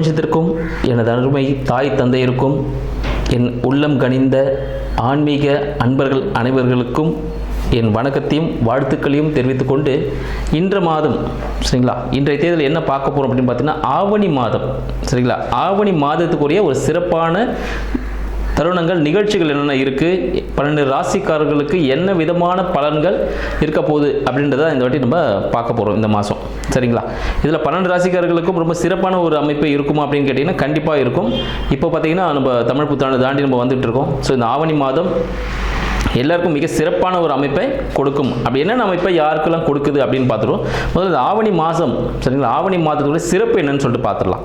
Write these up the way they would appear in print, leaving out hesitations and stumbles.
பிரபஞ்சத்திற்கும் எனது அருமை தாய் தந்தையருக்கும் என் உள்ளம் கனிந்த ஆன்மீக அன்பர்கள் அனைவர்களுக்கும் என் வணக்கத்தையும் வாழ்த்துக்களையும் தெரிவித்துக் கொண்டு இன்று மாதம் சரிங்களா, இன்றைய தேதியில் என்ன பார்க்க போகிறோம் அப்படின்னு பார்த்தீங்கன்னா ஆவணி மாதம் சரிங்களா. ஆவணி மாதத்துக்குரிய ஒரு சிறப்பான தருணங்கள் நிகழ்ச்சிகள் என்னென்ன இருக்குது, 12 ராசிக்காரர்களுக்கு என்ன விதமான பலன்கள் இருக்க போகுது அப்படின்றத இந்த வாட்டி நம்ம பார்க்க போகிறோம் இந்த மாதம் சரிங்களா. இதில் 12 ராசிக்காரர்களுக்கும் ரொம்ப சிறப்பான ஒரு அமைப்பு இருக்குமா அப்படின்னு கேட்டிங்கன்னா கண்டிப்பாக இருக்கும். இப்போ பார்த்தீங்கன்னா நம்ம தமிழ் புத்தாண்டு தாண்டி நம்ம வந்துட்டு இருக்கோம். ஸோ இந்த ஆவணி மாதம் எல்லாருக்கும் மிக சிறப்பான ஒரு அமைப்பை கொடுக்கும். அப்படி என்னென்ன அமைப்பை யாருக்கெல்லாம் கொடுக்குது அப்படின்னு பார்த்துருவோம். முதல்ல ஆவணி மாதம் சரிங்களா, ஆவணி மாதத்தோட சிறப்பு என்னன்னு சொல்லிட்டு பார்த்துடலாம்.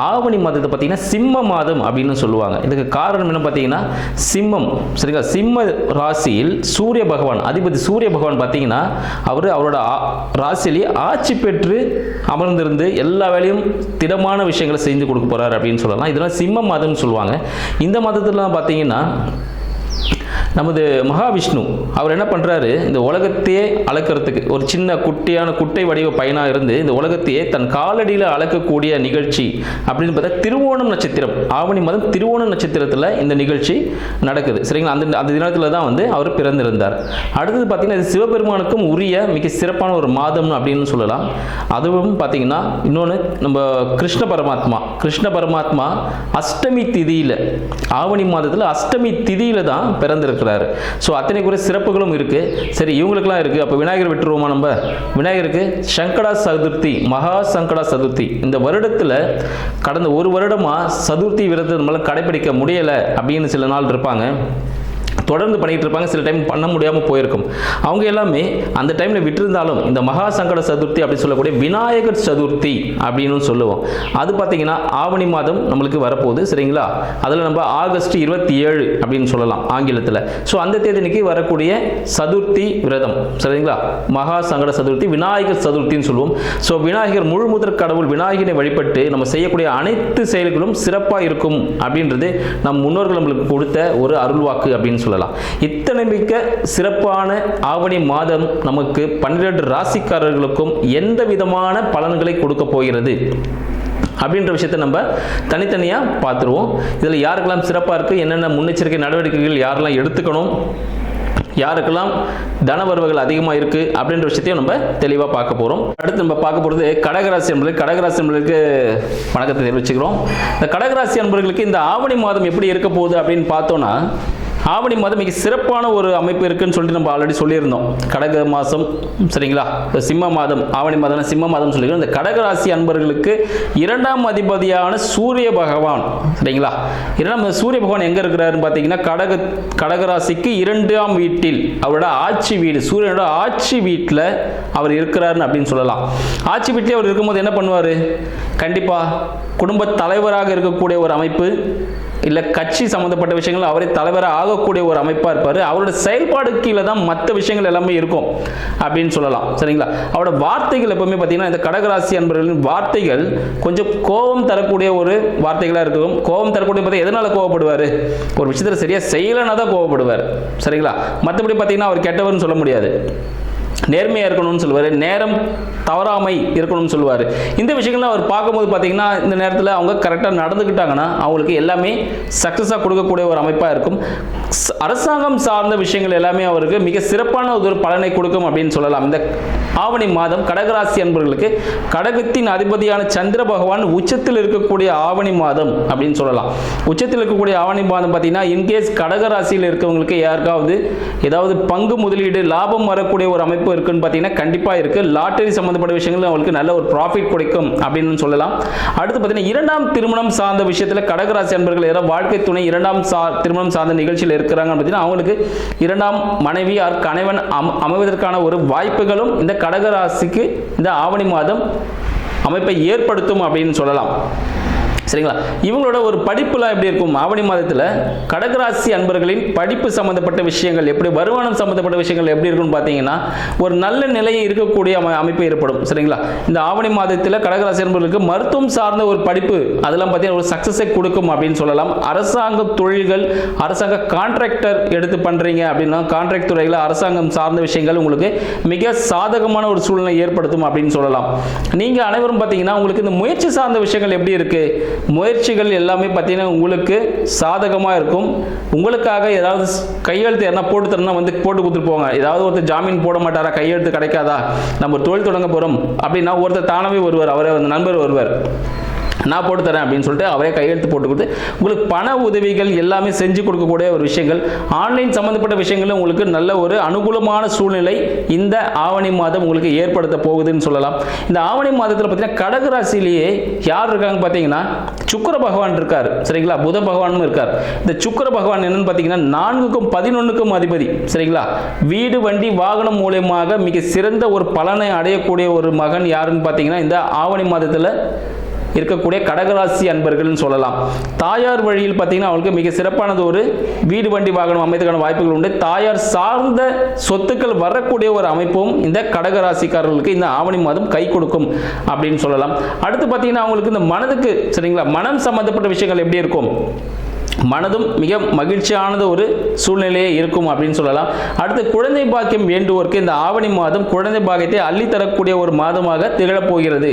ஆவணி மாதத்தை பார்த்தீங்கன்னா சிம்ம மாதம் அப்படின்னு சொல்லுவாங்க. இதுக்கு காரணம் என்ன பார்த்தீங்கன்னா சிம்மம் சரிங்களா, சிம்ம ராசியில் சூரிய பகவான் அதிபதி சூரிய பகவான் பார்த்தீங்கன்னா அவரோட ராசியிலேயே ஆட்சி பெற்று அமர்ந்திருந்து எல்லா வேலையும் திடமான விஷயங்களை செஞ்சு கொடுக்க போறாரு அப்படின்னு சொல்லலாம். இதெல்லாம் சிம்ம மாதம்னு சொல்லுவாங்க. இந்த மாதத்துல பார்த்தீங்கன்னா நமது மகாவிஷ்ணு அவர் என்ன பண்ணுறாரு, இந்த உலகத்தையே அளக்கிறதுக்கு ஒரு சின்ன குட்டை வடிவ பையனாக இருந்து இந்த உலகத்தையே தன் காலடியில் அளக்கக்கூடிய நிகழ்ச்சி அப்படின்னு பார்த்தா திருவோணம் நட்சத்திரம், ஆவணி மாதம் திருவோணம் நட்சத்திரத்தில் இந்த நிகழ்ச்சி நடக்குது சரிங்களா. அந்த தினத்தில் தான் அவர் பிறந்திருந்தார். அடுத்தது பார்த்தீங்கன்னா இது சிவபெருமானுக்கும் உரிய மிக சிறப்பான ஒரு மாதம் அப்படின்னு சொல்லலாம். அதுவும் பார்த்தீங்கன்னா இன்னொன்று நம்ம கிருஷ்ண பரமாத்மா அஷ்டமி திதியில் ஆவணி மாதத்தில் அஷ்டமி திதியில் தான் பிறந்திருக்கிறாரு. ஸோ அத்தனை குறை சிறப்புகளும் இருக்கு. சரி, இவங்களுக்குலாம் இருக்கு. அப்போ விநாயகர் விட்டுருவோமா? நம்ம விநாயகருக்கு சங்கடா சதுர்த்தி, மகா சங்கடா சதுர்த்தி இந்த வருடத்தில் கடந்த ஒரு வருடமா சதுர்த்தி விரதத்தை நம்மளால கடைபிடிக்க முடியலை அப்படின்னு சில நாள் இருப்பாங்க, தொடர்ந்து பண்ணிட்டு இருப்பாங்க. சில டைம் பண்ண முடியாமல் போயிருக்கும். அவங்க எல்லாமே அந்த டைமில் விட்டிருந்தாலும் இந்த மகா சங்கட சதுர்த்தி அப்படின்னு சொல்லக்கூடிய விநாயகர் சதுர்த்தி அப்படின்னு சொல்லுவோம். அது பார்த்தீங்கன்னா ஆவணி மாதம் நம்மளுக்கு வரப்போகுது சரிங்களா. அதில் நம்ம ஆகஸ்ட் 27 அப்படின்னு சொல்லலாம் ஆங்கிலத்தில். ஸோ அந்த தேதிக்கு வரக்கூடிய சதுர்த்தி விரதம் சரிங்களா, மகா சங்கட சதுர்த்தி விநாயகர் சதுர்த்தின்னு சொல்லுவோம். ஸோ விநாயகர் முழு முதற் கடவுள் விநாயகரை வழிபட்டு நம்ம செய்யக்கூடிய அனைத்து செயல்களும் சிறப்பாக இருக்கும் அப்படின்றது நம் முன்னோர்கள் நம்மளுக்கு கொடுத்த ஒரு அருள்வாக்கு அப்படின்னு சொல்லலாம். இத்தனை மிக்க சிறப்பான ஆவணி மாதம் நமக்கு 12 ராசிக்காரர்களுக்கும் எந்த விதமான பலன்களை கொடுக்க போகிறது அப்படின்ற விஷயத்தை நம்ம தனித்தனியாக பார்த்துருவோம். இதில் யாருக்கெல்லாம் சிறப்பாக இருக்குது, என்னென்ன முன்னெச்சரிக்கை நடவடிக்கைகள் யாரெல்லாம் எடுத்துக்கணும், யாருக்கெல்லாம் தனவரவுகள் அதிகமாக இருக்குது அப்படின்ற விஷயத்தையும் நம்ம தெளிவாக பார்க்க போகிறோம். அடுத்து நம்ம பார்க்க போகிறது கடகராசி அன்பர்களுக்கு வணக்கத்தை தெரிவிச்சுக்கிறோம். இந்த கடகராசி அன்பர்களுக்கு இந்த ஆவணி மாதம் எப்படி இருக்க போகுது அப்படின்னு பார்த்தோன்னா ஆவணி மாதம் மிக சிறப்பான ஒரு அமைப்பு இருக்குன்னு சொல்லிட்டு நம்ம ஆல்ரெடி சொல்லியிருந்தோம். கடக மாதம் சரிங்களா, சிம்ம மாதம் ஆவணி மாதம் சிம்ம மாதம் சொல்லியிருக்கோம். இந்த கடகராசி அன்பர்களுக்கு 2ஆம் அதிபதியான சூரிய பகவான் சரிங்களா, 2ஆம் சூரிய பகவான் எங்கே இருக்கிறாருன்னு பார்த்தீங்கன்னா கடகராசிக்கு 2ஆம் வீட்டில் அவரோட ஆட்சி வீடு, சூரியனோட ஆட்சி வீட்டில் அவர் இருக்கிறாருன்னு அப்படின்னு சொல்லலாம். ஆட்சி வீட்டிலே அவர் இருக்கும்போது என்ன பண்ணுவார், கண்டிப்பாக குடும்ப தலைவராக இருக்கக்கூடிய ஒரு அமைப்பு, இல்லை கட்சி சம்மந்தப்பட்ட விஷயங்கள் அவரை தலைவராக ஆகக்கூடிய ஒரு அமைப்பாக இருப்பார். அவரோட செயல்பாடு கீழே தான் மற்ற விஷயங்கள் எல்லாமே இருக்கும் அப்படின்னு சொல்லலாம் சரிங்களா. அவரோட வார்த்தைகள் எப்பவுமே பார்த்தீங்கன்னா இந்த கடகராசி அன்பர்களின் வார்த்தைகள் கொஞ்சம் கோபம் தரக்கூடிய ஒரு வார்த்தைகளாக இருக்கும். கோபம் தரக்கூடிய பார்த்தா எதனால் கோவப்படுவார், ஒரு விஷயத்தில் சரியாக செய்யலைன்னா தான் கோவப்படுவார் சரிங்களா. மற்றபடி பார்த்தீங்கன்னா அவர் கெட்டவர்னு சொல்ல முடியாது, நேர்மையாக இருக்கணும்னு சொல்லுவார், நேரம் தவறாமை இருக்கணும்னு சொல்லுவார். இந்த விஷயங்கள்லாம் அவர் பார்க்கும்போது பார்த்தீங்கன்னா இந்த நேரத்தில் அவங்க கரெக்டாக நடந்துக்கிட்டாங்கன்னா அவங்களுக்கு எல்லாமே சக்ஸஸாக கொடுக்கக்கூடிய ஒரு அமைப்பாக இருக்கும். அரசாங்கம் சார்ந்த விஷயங்கள் எல்லாமே அவருக்கு மிக சிறப்பான ஒரு பலனை கொடுக்கும் அப்படின்னு சொல்லலாம். இந்த ஆவணி மாதம் கடகராசி அன்பர்களுக்கு கடகத்தின் அதிபதியான சந்திர பகவான் உச்சத்தில் இருக்கக்கூடிய ஆவணி மாதம் அப்படின்னு சொல்லலாம். உச்சத்தில் இருக்கக்கூடிய ஆவணி மாதம் பார்த்தீங்கன்னா இன்கேஸ் கடகராசியில் இருக்கவங்களுக்கு யாருக்காவது ஏதாவது பங்கு முதலீடு லாபம் வரக்கூடிய ஒரு அமைப்பு இருக்குன்னு பார்த்தீங்கன்னா கண்டிப்பாக இருக்குது. லாட்டரி சம்பந்தப்பட்ட விஷயங்கள் அவங்களுக்கு நல்ல ஒரு ப்ராஃபிட் கிடைக்கும் அப்படின்னு சொல்லலாம். அடுத்து பார்த்தீங்கன்னா 2ஆம் திருமணம் சார்ந்த விஷயத்தில் கடகராசி அன்பர்கள் யாராவது வாழ்க்கை துணை 2ஆம் திருமணம் சார்ந்த நிகழ்ச்சியில் இருக்கிறாங்கன்னு பார்த்தீங்கன்னா அவங்களுக்கு 2ஆம் மனைவி கணவன் அமைவதற்கான ஒரு வாய்ப்புகளும் இந்த கடகராசிக்கு இந்த ஆவணி மாதம் அமைப்பை ஏற்படுத்தும் அப்படின்னு சொல்லலாம் சரிங்களா. இவங்களோட ஒரு படிப்புலாம் எப்படி இருக்கும்? ஆவணி மாதத்தில் கடகராசி அன்பர்களின் படிப்பு சம்பந்தப்பட்ட விஷயங்கள் எப்படி, வருமானம் சம்பந்தப்பட்ட விஷயங்கள் எப்படி இருக்கும்னு பார்த்தீங்கன்னா ஒரு நல்ல நிலையை இருக்கக்கூடிய அமைப்பு ஏற்படும். சரிங்களா. இந்த ஆவணி மாதத்தில் கடகராசி அன்பர்களுக்கு மருத்துவம் சார்ந்த ஒரு படிப்பு அதெல்லாம் பார்த்தீங்கன்னா ஒரு சக்சஸை கொடுக்கும் அப்படின்னு சொல்லலாம். அரசாங்க தொழில்கள், அரசாங்க கான்ட்ராக்டர் எடுத்து பண்றீங்க அப்படின்னா கான்ட்ராக்ட் துறையில் அரசாங்கம் சார்ந்த விஷயங்கள் உங்களுக்கு மிக சாதகமான ஒரு சூழ்நிலை ஏற்படுத்தும் அப்படின்னு சொல்லலாம். நீங்க அனைவரும் பார்த்தீங்கன்னா உங்களுக்கு இந்த முயற்சி சார்ந்த விஷயங்கள் எப்படி இருக்கு? முயற்சிகள் எல்லாமே பார்த்தீங்கன்னா உங்களுக்கு சாதகமாக இருக்கும். உங்களுக்காக ஏதாவது கையெழுத்து என்ன போட்டு தரணும் வந்து போட்டு கொடுத்துட்டு போங்க. ஏதாவது ஒருத்தர் ஜாமீன் போட மாட்டாரா, கையெழுத்து கிடைக்காதா, நம்ம தொழில் தொடங்க போகிறோம் அப்படின்னா ஒருத்தர் தானாகவே வருவார், அவரே வந்து நண்பர் வருவார், நான் போட்டு தரேன் அப்படின்னு சொல்லிட்டு அவரே கையெழுத்து போட்டு கொடுத்து உங்களுக்கு பண உதவிகள் எல்லாமே செஞ்சு கொடுக்கக்கூடிய ஒரு விஷயங்கள், ஆன்லைன் சம்பந்தப்பட்ட விஷயங்களும் உங்களுக்கு நல்ல ஒரு அனுகூலமான சூழ்நிலை இந்த ஆவணி மாதம் உங்களுக்கு ஏற்படுத்த போகுதுன்னு சொல்லலாம். இந்த ஆவணி மாதத்தில் பார்த்தீங்கன்னா கடகராசிலேயே யார் இருக்காங்க பார்த்தீங்கன்னா சுக்கிர பகவான் இருக்கார். சரிங்களா. புத பகவானும் இருக்கார். இந்த சுக்கிர பகவான் என்னன்னு பார்த்தீங்கன்னா 4க்கும் 11க்கும் அதிபதி. சரிங்களா. வீடு வண்டி வாகனம் மூலமாக மிக சிறந்த ஒரு பலனை அடையக்கூடிய ஒரு மகன் யாருன்னு பார்த்தீங்கன்னா இந்த ஆவணி மாதத்தில் இருக்கக்கூடிய கடகராசி அன்பர்கள்னு சொல்லலாம். தாயார் வழியில் பார்த்தீங்கன்னா அவங்களுக்கு மிக சிறப்பானது ஒரு வீடு வண்டி வாகனம் அமைத்துக்கான வாய்ப்புகள் உண்டு. தாயார் சார்ந்த சொத்துக்கள் வரக்கூடிய ஒரு அமைப்பும் இந்த கடகராசிக்காரர்களுக்கு இந்த ஆவணி மாதம் கை கொடுக்கும் அப்படின்னு சொல்லலாம். அடுத்து பார்த்தீங்கன்னா அவங்களுக்கு இந்த மனதுக்கு, சரிங்களா, மனம் சம்பந்தப்பட்ட விஷயங்கள் எப்படி இருக்கும்? மனதும் மிக மகிழ்ச்சியானது ஒரு சூழ்நிலையே இருக்கும் அப்படின்னு சொல்லலாம். அடுத்து குழந்தை பாக்கியம் வேண்டுவோருக்கு இந்த ஆவணி மாதம் குழந்தை பாக்கியத்தை அள்ளித்தரக்கூடிய ஒரு மாதமாக திகழப் போகிறது.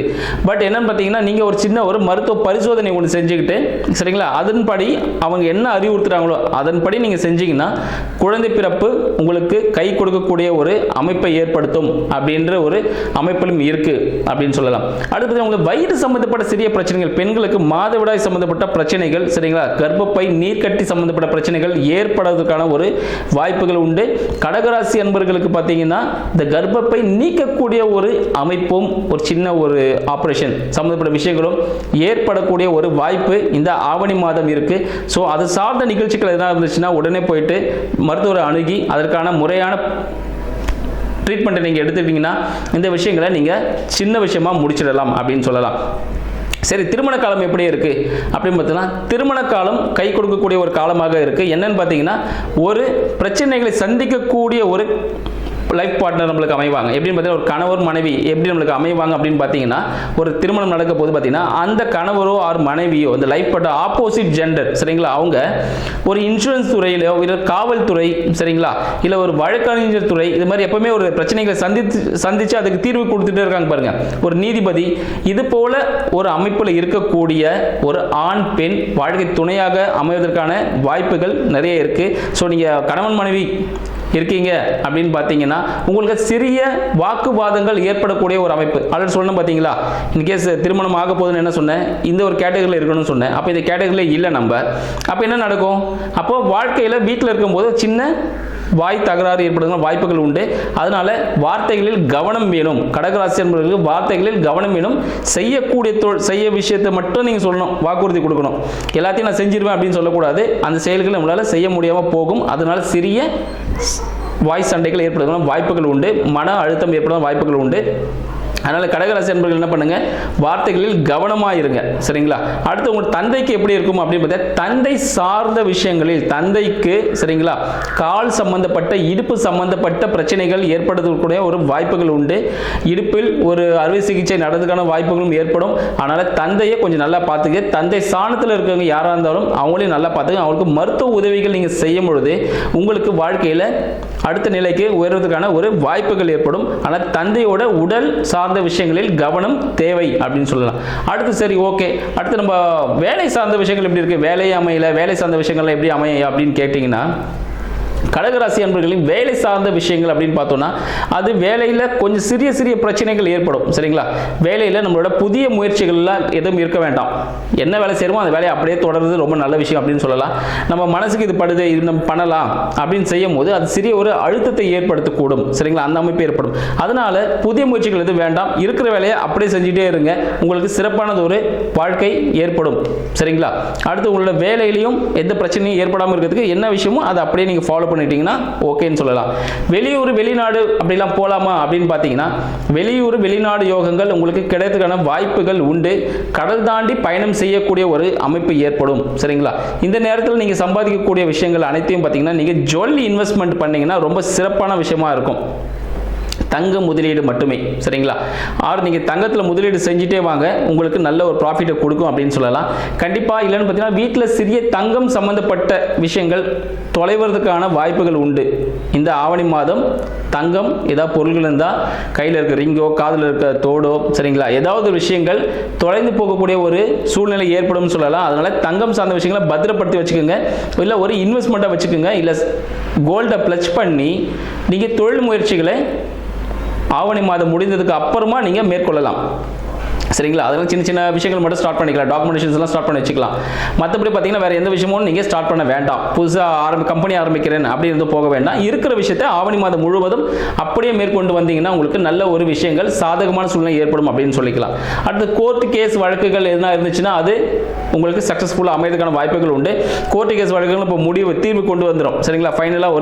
பட் என்னன்னு பார்த்தீங்கன்னா நீங்கள் ஒரு சின்ன ஒரு மருத்துவ பரிசோதனை ஒன்று செஞ்சுக்கிட்டு, சரிங்களா, அதன்படி அவங்க என்ன அறிவுறுத்துறாங்களோ அதன்படி நீங்கள் செஞ்சீங்கன்னா குழந்தை பிறப்பு உங்களுக்கு கை கொடுக்கக்கூடிய ஒரு அமைப்பை ஏற்படுத்தும் அப்படின்ற ஒரு அமைப்பிலும் இருக்கு அப்படின்னு சொல்லலாம். அடுத்து உங்களுக்கு வயிறு சம்பந்தப்பட்ட சிறிய பிரச்சனைகள், பெண்களுக்கு மாதவிடாய் சம்பந்தப்பட்ட பிரச்சனைகள், சரிங்களா, கர்ப்பப்பை நீர்க்கட்டி சம்பந்தப்பட்ட பிரச்சனைகள் ஏற்படுவதற்கான ஒரு வாய்ப்புகள் உண்டு. கடகராசி அன்பர்களுக்கு பார்த்தீங்கன்னா இந்த கர்ப்பப்பை நீக்கக்கூடிய ஒரு அமைப்பும் ஒரு சின்ன ஒரு ஆபரேஷன் சம்பந்தப்பட்ட விஷயங்களும் ஏற்படக்கூடிய ஒரு வாய்ப்பு இந்த ஆவணி மாதம் இருக்கு. ஸோ அது சார்ந்த நிகழ்ச்சிகள் எதாவது இருந்துச்சுன்னா உடனே போயிட்டு மருத்துவரை அணுகி அதற்கான முறையான ட்ரீட்மெண்ட்டை நீங்கள் எடுத்துக்கிட்டீங்கன்னா இந்த விஷயங்களை நீங்கள் சின்ன விஷயமா முடிச்சிடலாம் அப்படின்னு சொல்லலாம். சரி, திருமண காலம் எப்படி இருக்கு அப்படின்னு பார்த்தீங்கன்னா திருமண காலம் கை கொடுக்கக்கூடிய ஒரு காலமாக இருக்கு. என்னன்னு பார்த்தீங்கன்னா ஒரு பிரச்சனைகளை சந்திக்கக்கூடிய ஒரு லைஃப் பார்ட்னர் நம்மளுக்கு அமைவாங்க. எப்படின்னு பார்த்தீங்கன்னா ஒரு கணவர் மனைவி எப்படி நம்மளுக்கு அமைவாங்க அப்படின்னு பார்த்தீங்கன்னா ஒரு திருமணம் நடக்க போது பார்த்தீங்கன்னா அந்த கணவரோ ஆர் மனைவியோ இந்த லைஃப் பார்ட்னர் ஆப்போசிட் ஜெண்டர், சரிங்களா, அவங்க ஒரு இன்சூரன்ஸ் துறையிலோ இல்லை காவல்துறை, சரிங்களா, இல்லை ஒரு வழக்கறிஞர் துறை, இது மாதிரி எப்பவுமே ஒரு பிரச்சனைகளை சந்திச்சு அதுக்கு தீர்வு கொடுத்துட்டே இருக்காங்க பாருங்க, ஒரு நீதிபதி, இது போல ஒரு அமைப்பில் இருக்கக்கூடிய ஒரு ஆண் பெண் வாழ்க்கை துணையாக அமைவதற்கான வாய்ப்புகள் நிறைய இருக்கு. ஸோ நீங்கள் கணவன் மனைவி இருக்கீங்க அப்படின்னு பார்த்தீங்கன்னா உங்களுக்கு சிறிய வாக்குவாதங்கள் ஏற்படக்கூடிய ஒரு அமைப்பு. ஆல்ரெடி சொல்லணும் பார்த்தீங்களா, இன்கேஸ் திருமணம் ஆக போதுன்னு என்ன சொன்னேன், இந்த ஒரு கேட்டகரியில் இருக்கணும்னு சொன்னேன். அப்போ இந்த கேட்டகரியில் இல்லை நம்ம, அப்போ என்ன நடக்கும்? அப்போ வாழ்க்கையில் வீட்டில் இருக்கும்போது சின்ன வாய் தகராறு ஏற்படுகிற வாய்ப்புகள் உண்டு. அதனால வார்த்தைகளில் கவனம் வேணும். கடகராசி என்பவர்களுக்கு வார்த்தைகளில் கவனம் வேணும். செய்ய விஷயத்தை மட்டும் நீங்கள் சொல்லணும், வாக்குறுதி கொடுக்கணும். எல்லாத்தையும் நான் செஞ்சிருவேன் அப்படின்னு சொல்லக்கூடாது. அந்த செயல்களை நம்மளால் செய்ய முடியாமல் போகும். அதனால சிறிய வாய் சண்டைகள் ஏற்படுகிற வாய்ப்புகள் உண்டு. மன அழுத்தம் ஏற்படுகிற வாய்ப்புகள் உண்டு. அதனால் கடகராசி என்பர்கள் என்ன பண்ணுங்க, வார்த்தைகளில் கவனமாக இருங்க. சரிங்களா. அடுத்து உங்கள் தந்தைக்கு எப்படி இருக்கும் அப்படின்னு பார்த்தா தந்தை சார்ந்த விஷயங்களில் தந்தைக்கு, சரிங்களா, கால் சம்பந்தப்பட்ட இடுப்பு சம்பந்தப்பட்ட பிரச்சனைகள் ஏற்படுத்தக்கூடிய ஒரு வாய்ப்புகள் உண்டு. இடுப்பில் ஒரு அறுவை சிகிச்சை நடந்ததுக்கான வாய்ப்புகளும் ஏற்படும். அதனால் தந்தையை கொஞ்சம் நல்லா பார்த்துக்க. தந்தை சாணத்தில் இருக்கிறவங்க யாராக இருந்தாலும் அவங்களையும் நல்லா பார்த்துக்க. அவங்களுக்கு மருத்துவ உதவிகள் நீங்கள் செய்யும் பொழுது உங்களுக்கு வாழ்க்கையில் அடுத்த நிலைக்கு உயர்வதற்கான ஒரு வாய்ப்புகள் ஏற்படும். ஆனால் தந்தையோட உடல் சார்ந்த விஷயங்களில் கவனம் தேவை அப்படின்னு சொல்லலாம். அடுத்து சரி, ஓகே, அடுத்து நம்ம வேலை சார்ந்த விஷயங்கள் எப்படி இருக்கு, வேலை அமையல, வேலை சார்ந்த விஷயங்கள் எப்படி அமைய அப்படின்னு கேட்டிங்கன்னா கடகராசி அன்பர்களின் வேலை சார்ந்த விஷயங்கள் அப்படின்னு பார்த்தோம்னா அது வேலையில் கொஞ்சம் சிறிய சிறிய பிரச்சனைகள் ஏற்படும். சரிங்களா. வேலையில் நம்மளோட புதிய முயற்சிகள்லாம் எதுவும் இருக்க வேண்டாம். என்ன வேலை செய்யணுமோ அந்த வேலையை அப்படியே தொடர்றது ரொம்ப நல்ல விஷயம் அப்படின்னு சொல்லலாம். நம்ம மனசுக்கு இது படுது, இது நம்ம பண்ணலாம் அப்படின்னு செய்யும் போது அது சிறிய ஒரு அழுத்தத்தை ஏற்படுத்தக்கூடும். சரிங்களா. அந்த அமைப்பு ஏற்படும். அதனால புதிய முயற்சிகள் எதுவும் வேண்டாம். இருக்கிற வேலையை அப்படியே செஞ்சுட்டே இருங்க. உங்களுக்கு சிறப்பானது ஒரு வாழ்க்கை ஏற்படும். சரிங்களா. அடுத்து உங்களோட வேலையிலையும் எந்த பிரச்சனையும் ஏற்படாமல் இருக்கிறதுக்கு என்ன விஷயமோ அதை அப்படியே நீங்கள் ஃபாலோ பண்ணிட்டீங்கன்னா ஓகேன்னு சொல்லலாம். வெளியூர் வெளிநாடு அப்படிலாம் போகலாமா அப்படின்னு பார்த்தீங்கன்னா வெளியூர் வெளிநாடு யோகங்கள் உங்களுக்கு கிடைக்கிறதுக்கான வாய்ப்புகள் உண்டு. கடல் தாண்டி பயணம் செய்யக்கூடிய ஒரு அமைப்பு ஏற்படும். சரிங்களா? இந்த நேரத்தில் நீங்கள் சம்பாதிக்கக்கூடிய விஷயங்கள் அனைத்தையும் பார்த்தீங்கன்னா நீங்கள் ஜுவல் இன்வெஸ்ட்மெண்ட் பண்ணீங்கன்னா ரொம்ப சிறப்பான விஷயமா இருக்கும். தங்க முதலீடு மட்டுமே. சரிங்களா? ஆறு நீங்கள் தங்கத்தில் முதலீடு செஞ்சுட்டே வாங்க, உங்களுக்கு நல்ல ஒரு ப்ராஃபிட்டை கொடுக்கும் அப்படின்னு சொல்லலாம். கண்டிப்பாக இல்லைன்னு பார்த்தீங்கன்னா வீட்டில் சிறிய தங்கம் சம்பந்தப்பட்ட விஷயங்கள் தொலைவதற்கான வாய்ப்புகள் உண்டு. இந்த ஆவணி மாதம் தங்கம் ஏதாவது பொருள்கள் இருந்தால் கையில் இருக்க ரிங்கோ காதில் இருக்க தோடோ சரிங்களா ஏதாவது விஷயங்கள் தொலைந்து போகக்கூடிய ஒரு சூழ்நிலை ஏற்படும் சொல்லலாம். அதனால தங்கம் சார்ந்த விஷயங்களை பத்திரப்படுத்தி வச்சுக்கோங்க. இல்லை ஒரு இன்வெஸ்ட்மெண்ட்டாக வச்சுக்கோங்க. இல்லை கோல்டை பிளச் பண்ணி நீங்கள் தொழில் முயற்சிகளை ஆவணி மாதம் முடிந்ததுக்கு அப்புறமா நீங்கள் மேற்கொள்ளலாம். சரிங்களா? அதெல்லாம் சின்ன சின்ன விஷயங்கள் மட்டும் ஸ்டார்ட் பண்ணிக்கலாம். டாக்குமெண்டேஷன்ஸ் எல்லாம் ஸ்டார்ட் பண்ணி வச்சுக்கலாம். மற்றபடி பார்த்தீங்கன்னா வேறு எந்த விஷயமும் நீங்கள் ஸ்டார்ட் பண்ண வேண்டாம். புதுசாக கம்பெனி ஆரம்பிக்கிறேன் அப்படி இருந்து போக வேண்டாம். இருக்கிற விஷயத்தை ஆவணி மாதம் முழுவதும் அப்படியே மேற்கொண்டு வந்தீங்கன்னா உங்களுக்கு நல்ல ஒரு விஷயங்கள் சாதகமான சூழ்நிலை ஏற்படும் அப்படின்னு சொல்லிக்கலாம். அடுத்து கோர்ட் கேஸ் வழக்குகள் எதுனா இருந்துச்சுன்னா அது உங்களுக்கு சக்ஸஸ்ஃபுல்லாக அமையதுக்கான வாய்ப்புகள் உண்டு. கோர்ட் கேஸ் வழக்குகள் இப்போ தீர்வு கொண்டு வந்துடும். சரிங்களா? ஃபைனலாக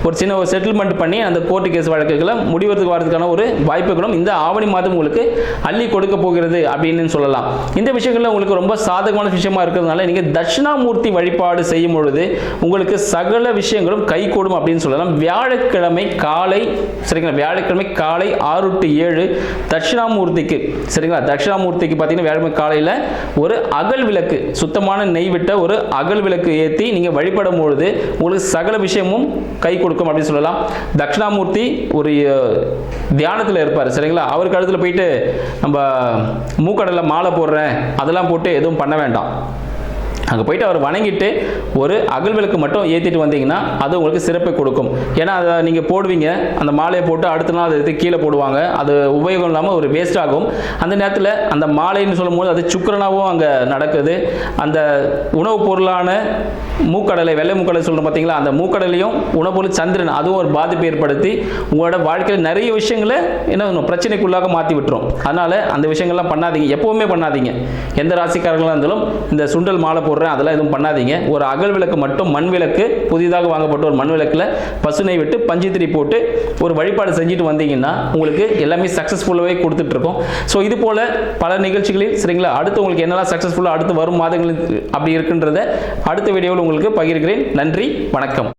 ஒரு சின்ன ஒரு செட்டில்மெண்ட் பண்ணி அந்த கோர்ட் கேஸ் வழக்குகளை முடிவதற்கு வரதுக்கான ஒரு வாய்ப்புகளும் இந்த ஆவணி மாதம் உங்களுக்கு அள்ளி கொடுக்க போகிறது அப்படின்னு சொல்லலாம். இந்த விஷயங்கள்ல உங்களுக்கு ரொம்ப சாதகமான விஷயமா இருக்கிறதுனால நீங்க தட்சிணாமூர்த்தி வழிபாடு செய்யும் பொழுது உங்களுக்கு சகல விஷயங்களும் கைகூடும் அப்படின்னு சொல்லலாம். வியாழக்கிழமை காலை சரிங்களா? வியாழக்கிழமை காலை 6 to 7 தட்சிணாமூர்த்திக்கு சரிங்களா? தட்சிணாமூர்த்திக்கு பார்த்தீங்கன்னா வியாழக்கிழமை காலையில் ஒரு அகல் விளக்கு சுத்தமான நெய் விட்ட ஒரு அகல் விளக்கு ஏற்றி நீங்க வழிபடும் பொழுது உங்களுக்கு சகல விஷயமும் கை கொடுக்கும் அப்படின்னு சொல்லலாம். தட்சிணாமூர்த்தி ஒரு தியானத்தில் இருப்பார். சரிங்களா? அவருக்கு அடுத்துல போயிட்டு நம்ம மூக்கடலை மாலை போடுறேன் அதெல்லாம் போட்டு எதுவும் பண்ண வேண்டாம். அங்கே போயிட்டு அவர் வணங்கிட்டு ஒரு அகல் விளக்கு மட்டும் ஏற்றிட்டு வந்தீங்கன்னா அது உங்களுக்கு சிறப்பை கொடுக்கும். ஏன்னா அதை நீங்கள் போடுவீங்க, அந்த மாலையை போட்டு அடுத்த நாள் அதை கீழே போடுவாங்க, அது உபயோகம் இல்லாமல் ஒரு வேஸ்ட் ஆகும். அந்த நேரத்தில் அந்த மாலைன்னு சொல்லும் போது அது சுக்கரனாகவும் அங்கே நடக்குது. அந்த உணவுப் பொருளான மூக்கடலை வெள்ளை மூக்கடலை சொல்கிறோம் பார்த்தீங்களா? அந்த மூக்கடலையும் உணவு பொருள் சந்திரன் அதுவும் ஒரு பாதிப்பை ஏற்படுத்தி உங்களோட வாழ்க்கையில் நிறைய விஷயங்களை என்ன பிரச்சனைக்குள்ளாக மாற்றி விட்டுரும். அதனால் அந்த விஷயங்கள்லாம் பண்ணாதீங்க, எப்போவுமே பண்ணாதீங்க. எந்த ராசிக்காரர்களாக இருந்தாலும் இந்த சுண்டல் மாலை அதெல்லாம் எதுவும் பண்ணாதீங்க. ஒரு அகல் விளக்கு மட்டும் மண் விளக்கு புதிதாக வாங்கப்பட்ட ஒரு மண் விளக்குல பசுனை விட்டு பஞ்சுத்திரி போட்டு ஒரு வழிபாடு செஞ்சுட்டு வந்தீங்கன்னா உங்களுக்கு எல்லாமே சக்சஸ்ஃபுல்லாகவே கொடுத்துட்டு இருக்கோம். ஸோ இது போல பல நிகழ்ச்சிகளில் சரிங்களா அடுத்து உங்களுக்கு என்னெல்லாம் சக்சஸ்ஃபுல்லாக அடுத்து வரும் மாதங்களில் அப்படி இருக்குன்றத அடுத்த வீடியோவில் உங்களுக்கு பகிர்கிறேன். நன்றி, வணக்கம்.